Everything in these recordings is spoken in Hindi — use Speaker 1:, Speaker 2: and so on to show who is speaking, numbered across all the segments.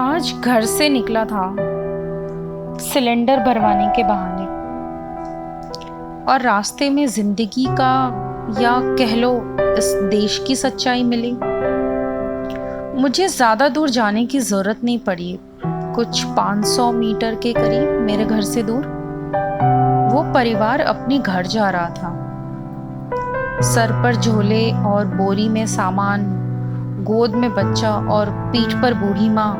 Speaker 1: आज घर से निकला था सिलेंडर भरवाने के बहाने और रास्ते में जिंदगी का या कह लो इस देश की सच्चाई मिली। मुझे ज़्यादा दूर जाने की ज़रूरत नहीं पड़ी। कुछ 500 मीटर के करीब मेरे घर से दूर वो परिवार अपने घर जा रहा था। सर पर झोले और बोरी में सामान, गोद में बच्चा और पीठ पर बूढ़ी माँ।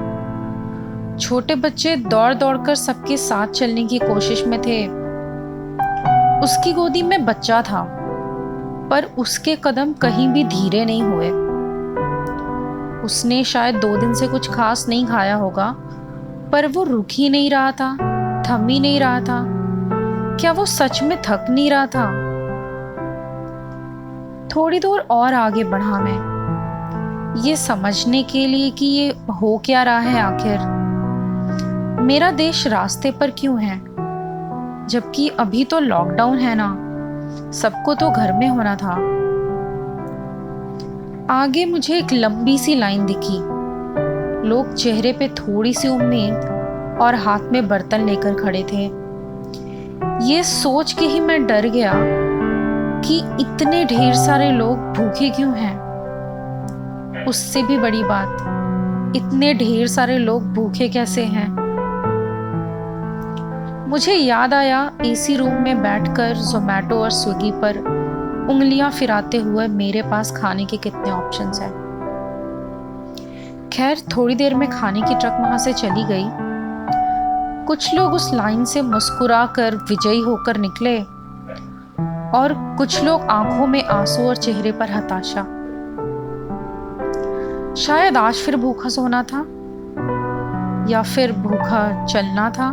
Speaker 1: छोटे बच्चे दौड़ दौड़कर सबके साथ चलने की कोशिश में थे। उसकी गोदी में बच्चा था, पर उसके कदम कहीं भी धीरे नहीं हुए। उसने शायद 2 दिन से कुछ खास नहीं खाया होगा, पर वो रुक ही नहीं रहा था, थम ही नहीं रहा था। क्या वो सच में थक नहीं रहा था? थोड़ी दूर और आगे बढ़ा मैं, ये समझने के लिए कि ये हो क्या रहा है आखिर। मेरा देश रास्ते पर क्यों है, जबकि अभी तो लॉकडाउन है ना, सबको तो घर में होना था। आगे मुझे एक लंबी सी लाइन दिखी। लोग चेहरे पे थोड़ी सी उम्मीद और हाथ में बर्तन लेकर खड़े थे। ये सोच के ही मैं डर गया कि इतने ढेर सारे लोग भूखे क्यों हैं। उससे भी बड़ी बात, इतने ढेर सारे लोग भूखे कैसे हैं। मुझे याद आया एसी रूम में बैठकर ज़ोमैटो और स्विगी पर उंगलियां फिराते हुए मेरे पास खाने के कितने ऑप्शंस हैं। खैर, थोड़ी देर में खाने की ट्रक वहां से चली गई। कुछ लोग उस लाइन से मुस्कुरा कर विजयी होकर निकले और कुछ लोग आंखों में आंसू और चेहरे पर हताशा। शायद आज फिर भूखा सोना था या फिर भूखा चलना था।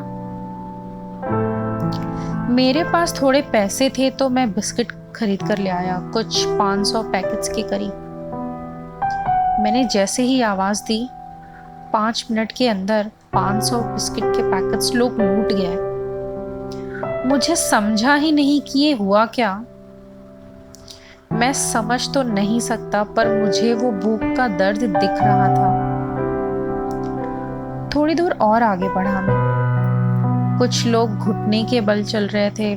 Speaker 1: मेरे पास थोड़े पैसे थे तो मैं बिस्किट खरीद कर ले आया, कुछ 500 पैकेट्स के करीब। मैंने जैसे ही आवाज़ दी, 5 मिनट के अंदर 500 बिस्किट के पैकेट्स लोग लूट गए। मुझे समझा ही नहीं कि ये हुआ क्या। मैं समझ तो नहीं सकता, पर मुझे वो भूख का दर्द दिख रहा था। थोड़ी दूर और आगे बढ़ा मैं। कुछ लोग घुटने के बल चल रहे थे।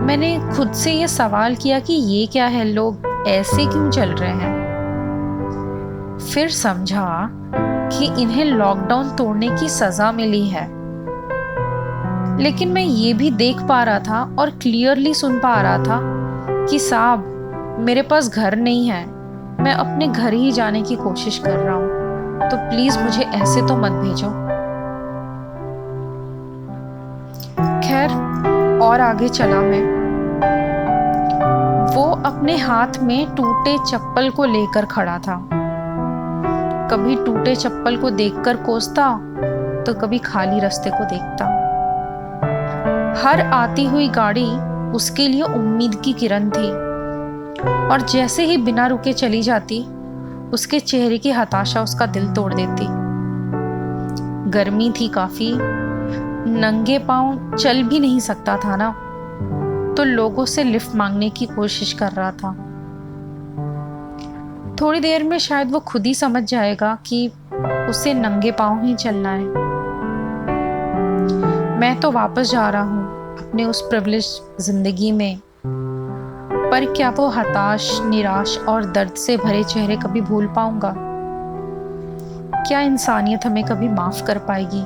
Speaker 1: मैंने खुद से ये सवाल किया कि ये क्या है, लोग ऐसे क्यों चल रहे हैं। फिर समझा कि इन्हें लॉकडाउन तोड़ने की सजा मिली है। लेकिन मैं ये भी देख पा रहा था और क्लियरली सुन पा रहा था कि साहब, मेरे पास घर नहीं है, मैं अपने घर ही जाने की कोशिश कर रहा हूँ, तो प्लीज मुझे ऐसे तो मत भेजो। खैर, और आगे चला मैं। वो अपने हाथ में टूटे चप्पल को लेकर खड़ा था। कभी टूटे चप्पल को देखकर कोसता तो कभी खाली रास्ते को देखता। हर आती हुई गाड़ी उसके लिए उम्मीद की किरण थी, और जैसे ही बिना रुके चली जाती, उसके चेहरे की हताशा उसका दिल तोड़ देती। गर्मी थी काफी, नंगे पांव चल भी नहीं सकता था ना, तो लोगों से लिफ्ट मांगने की कोशिश कर रहा था। थोड़ी देर में शायद वो खुद ही समझ जाएगा कि उसे नंगे पांव ही चलना है। मैं तो वापस जा रहा हूँ अपने उस प्रिविलेज जिंदगी में, पर क्या वो हताश, निराश और दर्द से भरे चेहरे कभी भूल पाऊंगा? क्या इंसानियत हमें कभी माफ कर पाएगी?